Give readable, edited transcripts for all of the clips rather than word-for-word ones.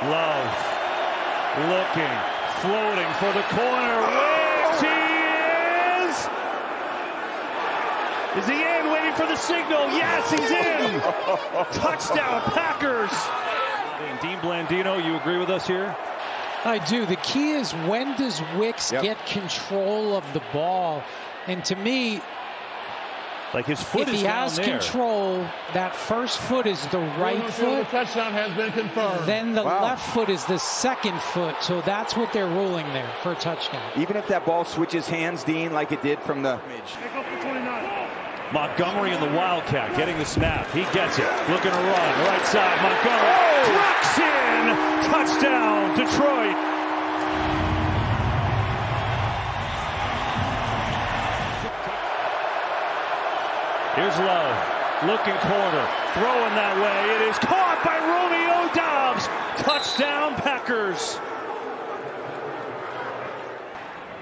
Love looking, floating for the corner. Wicks, he is! Is he in? Waiting for the signal. Yes, he's in! Touchdown, Packers! Dean Blandino, you agree with us here? I do. The key is, when does Wicks get control of the ball? And to me, like, his foot if is he down has there. Control, that first foot is the right foot. The touchdown has been confirmed. Then the left foot is the second foot. So that's what they're ruling there for a touchdown. Even if that ball switches hands, Dean, like it did from the... Montgomery in the Wildcat getting the snap. He gets it. Looking to run. Right side. Montgomery trucks in. Touchdown, Detroit. Here's Love. Looking corner. Throwing that way. It is caught by Romeo Doubs. Touchdown, Packers.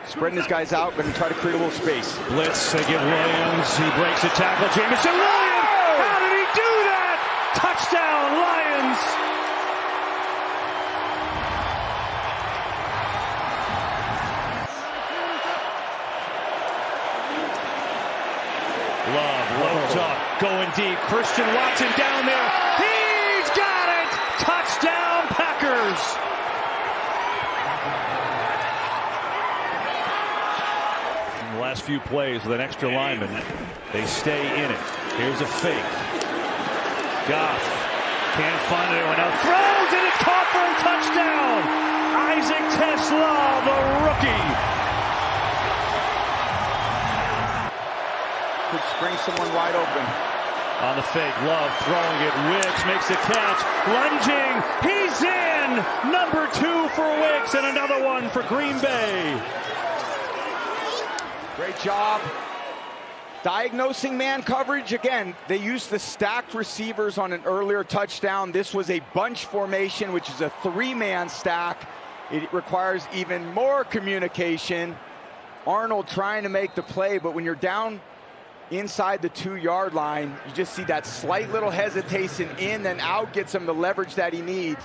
Spreading his guys out, going to try to create a little space. Blitz, they give Williams. He breaks the tackle. Jameson Williams! How did he do that? Touchdown, Lions! Love, loads up, going deep. Christian Watson down there. He's got it! Touchdown, Packers! The last few plays with an extra lineman, they stay in it. Here's a fake. Goff can't find anyone else. Throws and it's caught for a touchdown. Isaac Tesla, the rookie. Could spring someone wide open. On the fake, Love throwing it. Wicks makes the catch. Lunging. He's in. Number 2 for Wicks and another one for Green Bay. Great job diagnosing man coverage. Again, they used the stacked receivers on an earlier touchdown. This was a bunch formation, which is a 3-man stack. It requires even more communication. Arnold trying to make the play, but when you're down inside the 2-yard line, you just see that slight little hesitation in, then out, gets him the leverage that he needs.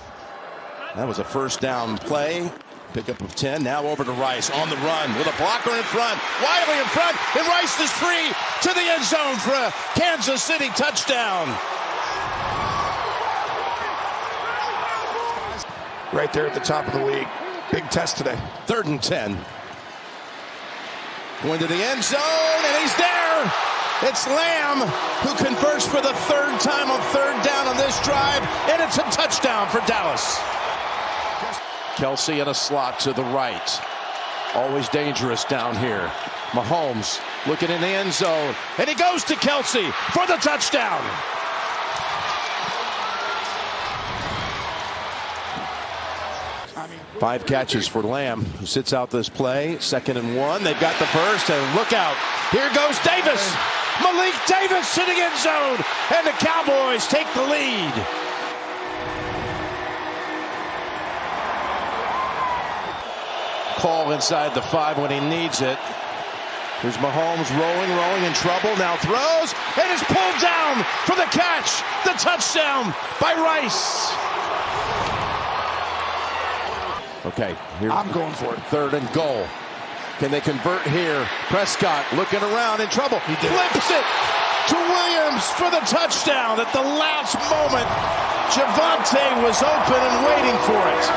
That was a first down play. Pickup of 10. Now over to Rice on the run with a blocker in front. Wiley in front, and Rice is free to the end zone for a Kansas City touchdown. Right there at the top of the league. Big test today. 3rd and 10. Going to the end zone, and he's there. It's Lamb who converts for the 3rd time on 3rd down on this drive, and it's a touchdown for Dallas. Kelsey in a slot to the right. Always dangerous down here. Mahomes looking in the end zone, and he goes to Kelsey for the touchdown. Five catches for Lamb, who sits out this play. 2nd and 1. They've got the first, and look out. Here goes Davis. Malik Davis to the end zone, and the Cowboys take the lead. Call inside the 5 when he needs it. Here's Mahomes rolling in trouble. Now throws, and is pulled down for the catch. The touchdown by Rice. Okay, here I'm going for it. 3rd and goal. Can they convert here? Prescott looking around in trouble. He flips it to Williams for the touchdown at the last moment. Javonte was open and waiting for it.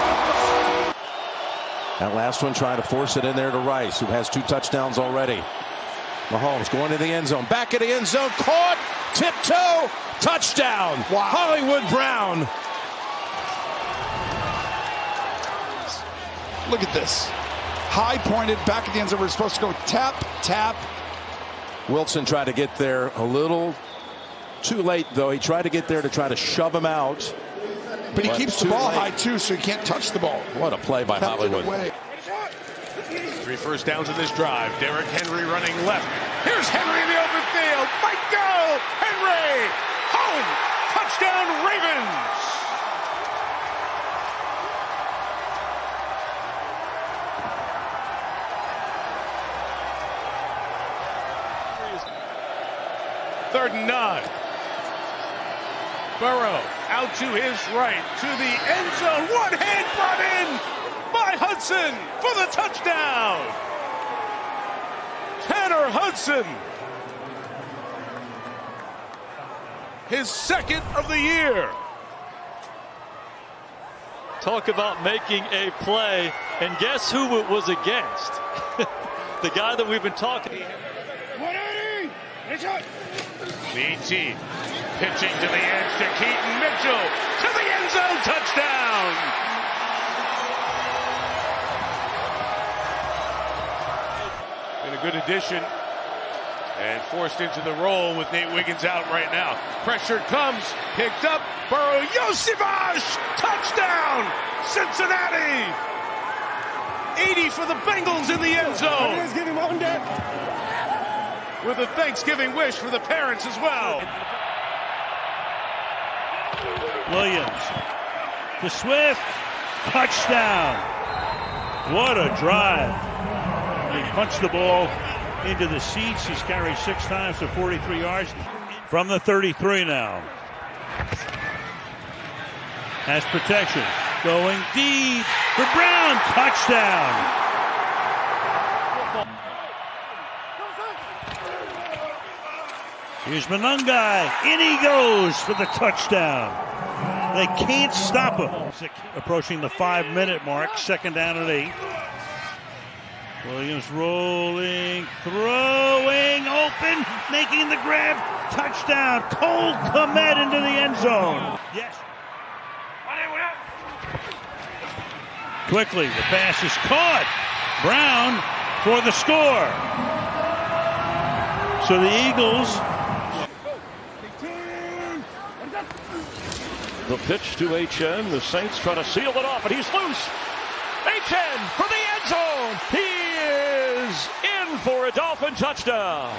That last one trying to force it in there to Rice, who has 2 touchdowns already. Mahomes going to the end zone. Back in the end zone. Caught. Tiptoe. Touchdown. Wow. Hollywood Brown. Look at this. High pointed back at the end zone. We're supposed to go tap, tap. Wilson tried to get there a little too late, though. He tried to get there to try to shove him out. But he keeps the ball high, too, so he can't touch the ball. What a play by Hollywood. 3 first downs in this drive. Derrick Henry running left. Here's Henry in the open field. Might go. Henry. Home. Touchdown, Ravens. Third and 9. Burrow out to his right, to the end zone. One hand brought in by Hudson for the touchdown. Tanner Hudson, his second of the year. Talk about making a play, and guess who it was against? The guy that we've been talking. BT pitching to the edge to Keaton Mitchell to the end zone, touchdown. And a good addition and forced into the role with Nate Wiggins out right now. Pressure comes, picked up, Burrow, Yosivas, touchdown, Cincinnati. 80 for the Bengals in the end zone. With a Thanksgiving wish for the parents as well. Williams to Swift, touchdown. What a drive. He punched the ball into the seats. He's carried 6 times for 43 yards. From the 33 now. Has protection. Going deep for Brown. Touchdown. Here's Monungai. In he goes for the touchdown. They can't stop him. Approaching the 5-minute mark. Second down and 8. Williams rolling, throwing, open, making the grab. Touchdown. Cole Kmet into the end zone. Yes. Quickly, the pass is caught. Brown for the score. So the Eagles. The pitch to HN. The Saints try to seal it off, and he's loose. HN for the end zone. He is in for a Dolphin touchdown.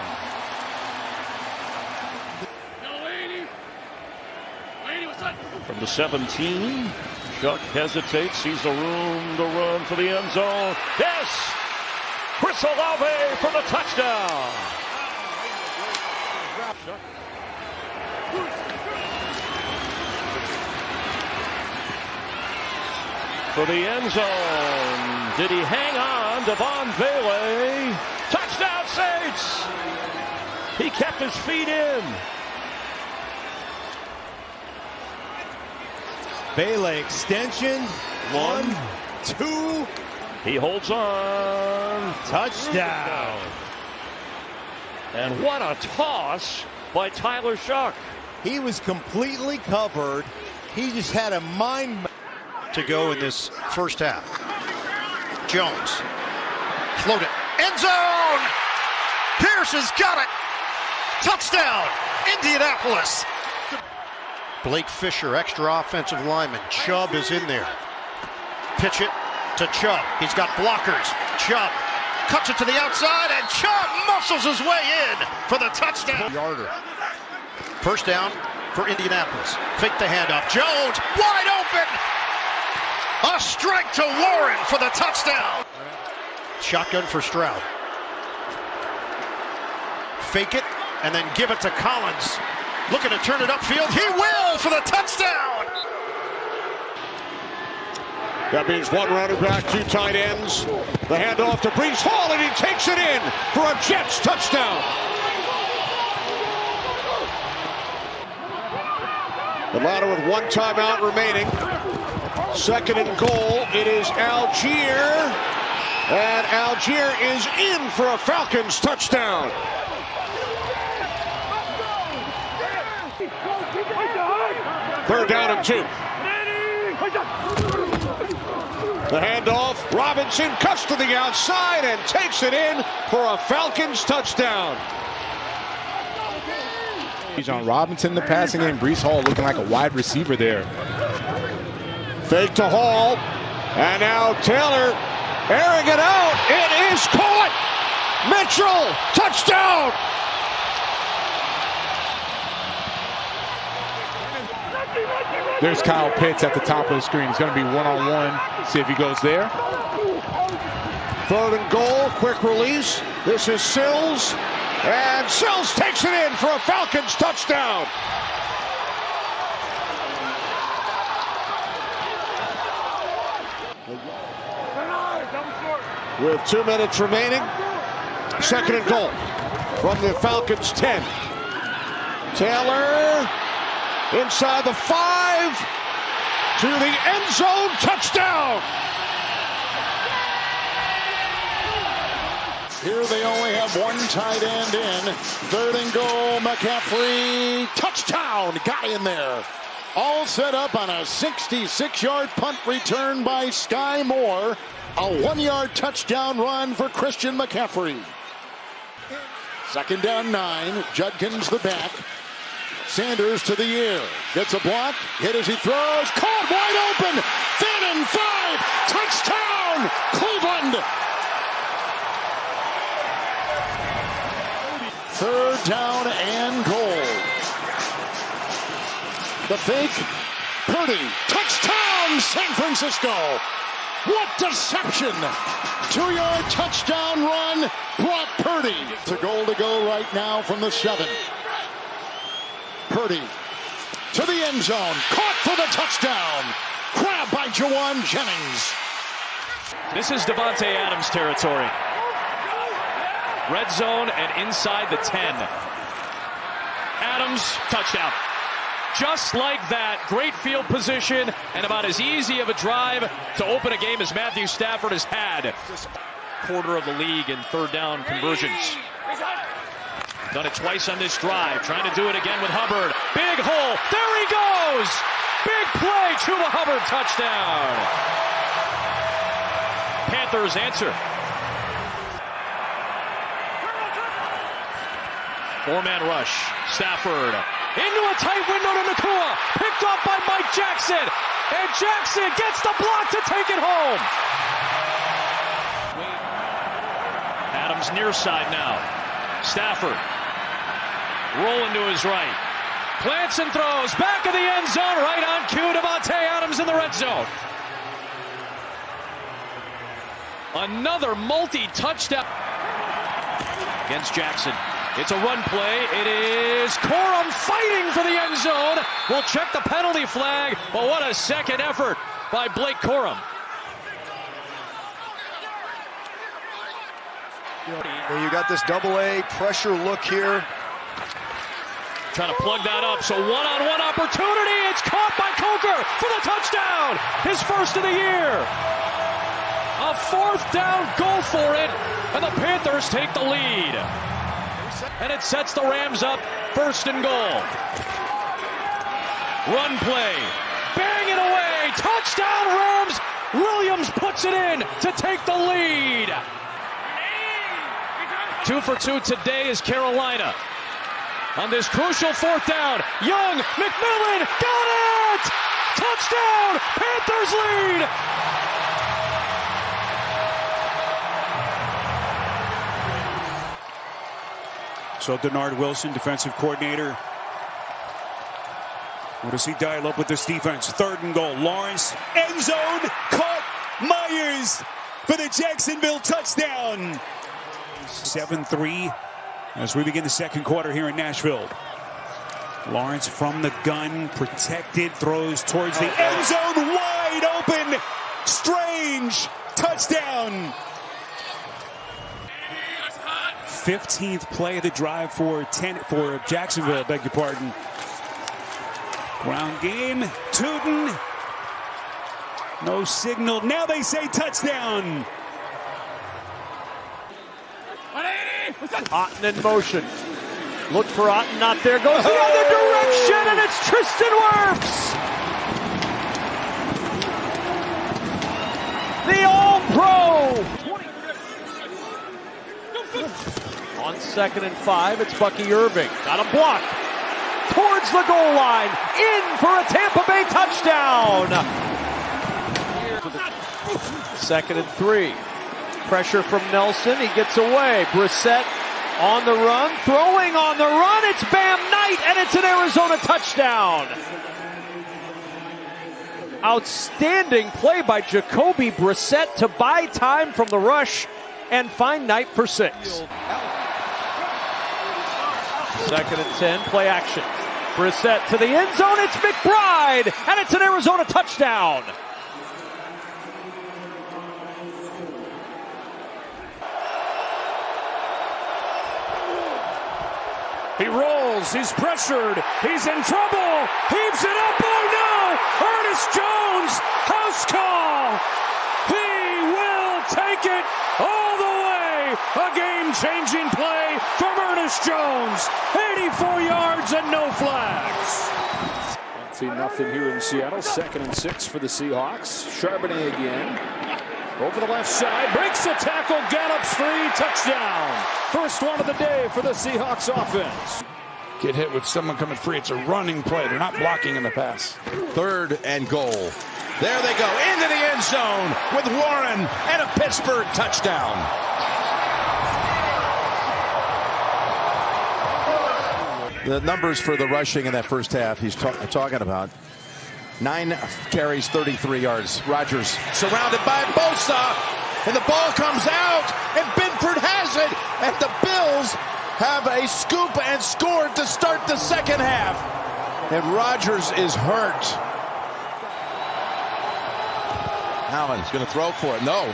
From the 17, Chuck hesitates, sees the room to run for the end zone. Yes! Chris Olave for the touchdown. For the end zone. Did he hang on? Devon Bailey. Touchdown Saints! He kept his feet in. Bailey extension. 1, 2. He holds on. Touchdown. And what a toss by Tyler Shuck. He was completely covered. He just had a mind to go in this first half. Jones. Float it. End zone! Pierce has got it. Touchdown, Indianapolis. Blake Fisher, extra offensive lineman. Chubb is in there. Pitch it to Chubb. He's got blockers. Chubb cuts it to the outside, and Chubb muscles his way in for the touchdown. Yarder. First down for Indianapolis. Fake the handoff. Jones wide open. A strike to Warren for the touchdown. Shotgun for Stroud. Fake it and then give it to Collins. Looking to turn it upfield. He will for the touchdown. That means one running back, 2 tight ends. The handoff to Breece Hall, and he takes it in for a Jets touchdown. The latter with 1 timeout remaining. Second and goal. It is Algier. And Algier is in for a Falcons touchdown. Third down and 2. The handoff. Robinson cuts to the outside and takes it in for a Falcons touchdown. He's on Robinson in the passing game. Breece Hall looking like a wide receiver there. Fake to Hall. And now Taylor airing it out. It is caught. Mitchell. Touchdown. There's Kyle Pitts at the top of the screen. He's going to be one-on-one. See if he goes there. Third and goal. Quick release. This is Sills. And Sills takes it in for a Falcons touchdown. with 2 minutes remaining. Second and goal from the Falcons 10. Taylor inside the 5 to the end zone, touchdown. Here they only have one tight end in. Third and goal, McCaffrey, touchdown, guy in there. All set up on a 66-yard punt return by Sky Moore. A 1-yard touchdown run for Christian McCaffrey. Second down 9, Judkins the back. Sanders to the air, gets a block, hit as he throws, caught wide open, thin and 5, touchdown, Cleveland. Third down and goal. The fake, Purdy, touchdown, San Francisco. What deception! 2-yard touchdown run brought Purdy to goal to go right now from the 7. Purdy to the end zone, caught for the touchdown. Grabbed by Jawan Jennings. This is Davante Adams territory. Red zone and inside the 10. Adams, touchdown. Just like that, great field position and about as easy of a drive to open a game as Matthew Stafford has had. Quarter of the league in third down conversions. Done it twice on this drive, trying to do it again with Hubbard. Big hole, there he goes! Big play, Chuba Hubbard, touchdown! Panthers answer. 4-man rush, Stafford into a tight window to Nakua, picked off by Mike Jackson, and Jackson gets the block to take it home. Adams near side now, Stafford rolling to his right, plants and throws, back of the end zone, right on cue, Davante Adams in the red zone. Another multi-touchdown against Jackson. It's a run play. It is Corum fighting for the end zone. We'll check the penalty flag, but what a second effort by Blake Corum. You got this double-A pressure look here. Trying to plug that up, so one-on-one opportunity. It's caught by Coker for the touchdown. His first of the year. A fourth down goal for it, and the Panthers take the lead. And it sets the Rams up, first and goal. Run play, bang it away, touchdown Rams. Williams puts it in to take the lead. 2 for 2 today is Carolina. On this crucial fourth down, Young, McMillan, got it! Touchdown, Panthers lead! So Denard Wilson, defensive coordinator. What does he dial up with this defense? Third and goal. Lawrence, end zone, caught. Myers for the Jacksonville touchdown. 7-3 as we begin the second quarter here in Nashville. Lawrence from the gun, protected, throws towards the end zone, wide open. Strange, touchdown. 15th play of the drive for Jacksonville, beg your pardon. Ground game, Tootin. No signal. Now they say touchdown. Otten in motion. Look for Otten, not there. Goes the other direction, and it's Tristan Wirfs. The All-Pro. On 2nd and 5, it's Bucky Irving. Got a block. Towards the goal line. In for a Tampa Bay touchdown. 2nd and 3. Pressure from Nelson. He gets away. Brissett on the run. Throwing on the run. It's Bam Knight, and it's an Arizona touchdown. Outstanding play by Jacoby Brissett to buy time from the rush and find Knight for 6. 2nd and 10, play action. Brissett to the end zone, it's McBride, and it's an Arizona touchdown. He rolls. He's pressured. He's in trouble. Heaves it up. Oh, no! Ernest Jones, house call. He will take it all the way. A game-changing play from Ernest Jones. 84 yards and no flags. 1-0 here in Seattle. 2nd and 6 for the Seahawks. Charbonnet again. Over the left side, breaks the tackle, gallops free, touchdown. First one of the day for the Seahawks offense. Get hit with someone coming free. It's a running play. They're not blocking in the pass. 3rd and goal. There they go, into the end zone with Warren and a Pittsburgh touchdown. The numbers for the rushing in that first half he's talking about. 9 carries, 33 yards. Rodgers surrounded by Bosa, and the ball comes out, and Binford has it, and the Bills have a scoop and score to start the second half. And Rodgers is hurt. Allen's going to throw for it. No.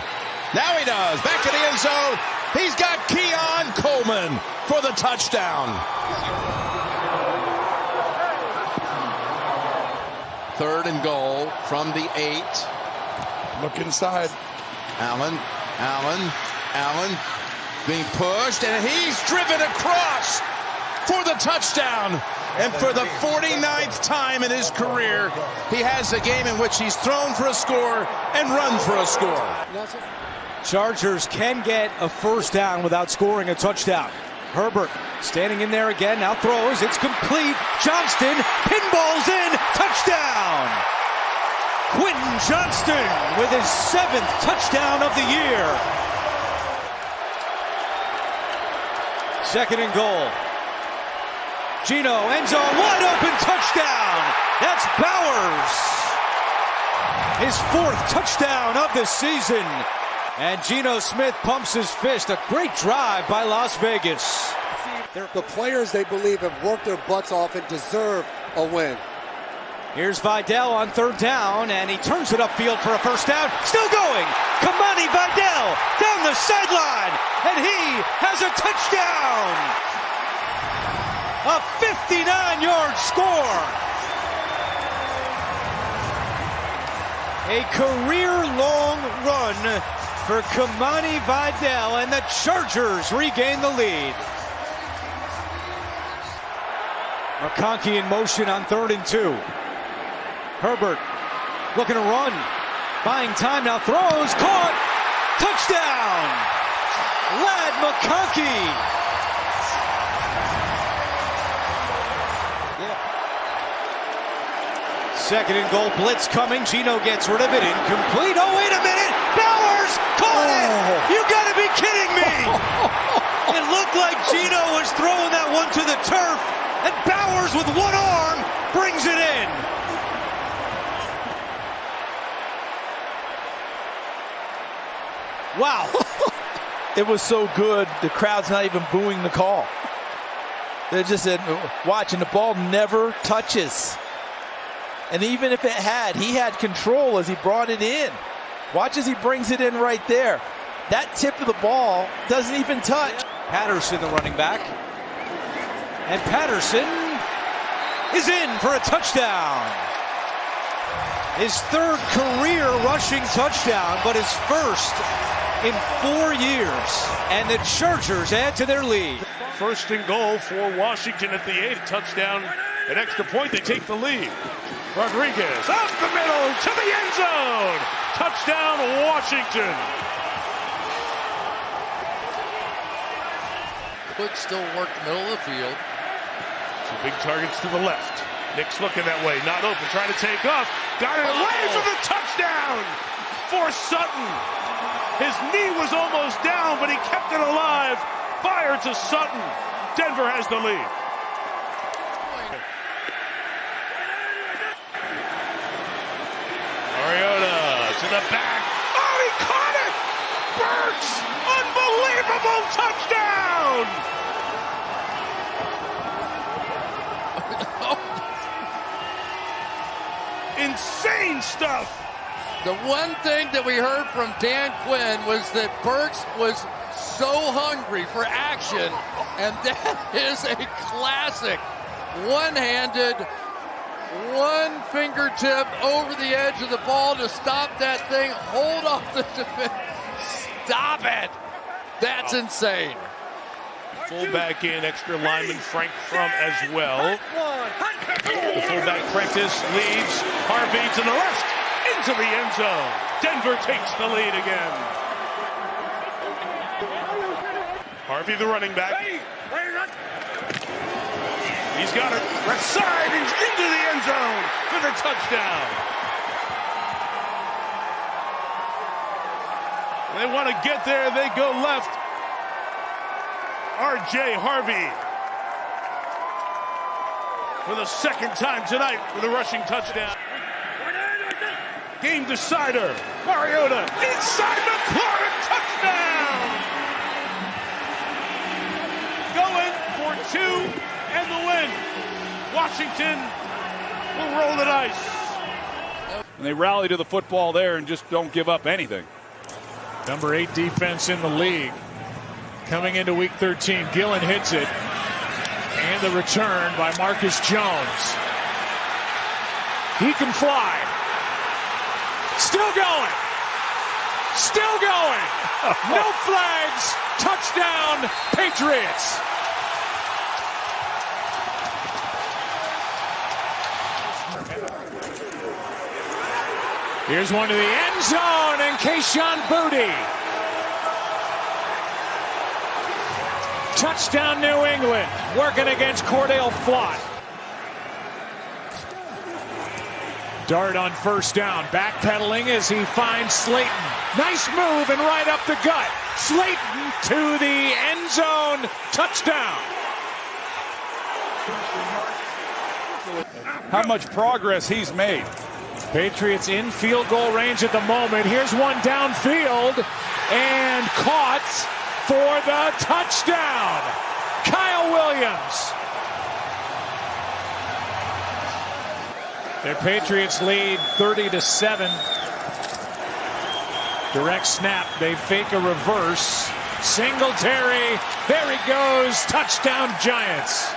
Now he does. Back to the end zone. He's got Keon Coleman for the touchdown. 3rd and goal from the 8. Look inside. Allen being pushed, and he's driven across for the touchdown. And for the 49th time in his career, he has a game in which he's thrown for a score and run for a score. Chargers can get a first down without scoring a touchdown. Herbert standing in there again, now throws, it's complete. Johnston pinballs in, touchdown! Quentin Johnston with his 7th touchdown of the year. 2nd and goal. Geno, end zone, wide open, touchdown! That's Bowers! His 4th touchdown of the season. And Geno Smith pumps his fist. A great drive by Las Vegas. The players they believe have worked their butts off and deserve a win. Here's Vidal on 3rd down, and he turns it upfield for a first down. Still going. Kamani Vidal down the sideline, and he has a touchdown. A 59-yard score. A career-long run for Kamani Vidal, and the Chargers regain the lead. McConkey in motion on 3rd and 2. Herbert looking to run, buying time, now throws, caught, touchdown! Ladd McConkey. Yeah. 2nd and goal, blitz coming, Geno gets rid of it, incomplete. Oh, wait a minute, Bowers caught it! You gotta be kidding me! It looked like Geno was throwing that one to the turf, and Bowers with one arm brings it in. Wow. It was so good, the crowd's not even booing the call. They're just watching. The ball never touches. And even if it had, he had control as he brought it in. Watch as he brings it in right there. That tip of the ball doesn't even touch. Patterson, the running back. And Patterson is in for a touchdown. His 3rd career rushing touchdown, but his 1st in 4 years. And the Chargers add to their lead. 1st and goal for Washington at the 8. Touchdown, an extra point. They take the lead. Rodriguez out the middle to the end zone. Touchdown, Washington. Could still work the middle of the field. Two big targets to the left. Nick's looking that way, not open, trying to take off. Got it away for the touchdown for Sutton. His knee was almost down, but he kept it alive. Fire to Sutton. Denver has the lead. Mariota to the back. Oh, he caught it! Burks! Unbelievable touchdown! Insane stuff The one thing that we heard from Dan Quinn was that Burks was so hungry for action, and that is a classic one-handed, one fingertip over the edge of the ball to stop that thing, hold off the defense. Stop it. That's insane. Fullback in, extra lineman Frank Crum as well. The fullback Prentice leads. Harvey to the left, into the end zone. Denver takes the lead again. Harvey, the running back. He's got it. Left side, he's into the end zone for the touchdown. They want to get there, they go left. R.J. Harvey for the second time tonight with a rushing touchdown. Game decider, Mariota inside McLaurin, touchdown! Going for two and the win. Washington will roll the dice. And they rally to the football there and just don't give up anything. Number 8 defense in the league. Coming into week 13, Gillen hits it. And the return by Marcus Jones. He can fly. Still going. Still going. No flags. Touchdown, Patriots. Here's one to the end zone, and Kayshon Boutte. Touchdown, New England, working against Cordell Flott. Dart on first down, backpedaling as he finds Slayton. Nice move and right up the gut. Slayton to the end zone, touchdown. How much progress he's made. Patriots in field goal range at the moment. Here's one downfield and caught for the touchdown. Kyle Williams. Their Patriots lead 30-7. Direct snap. They fake a reverse. Singletary. There he goes. Touchdown, Giants.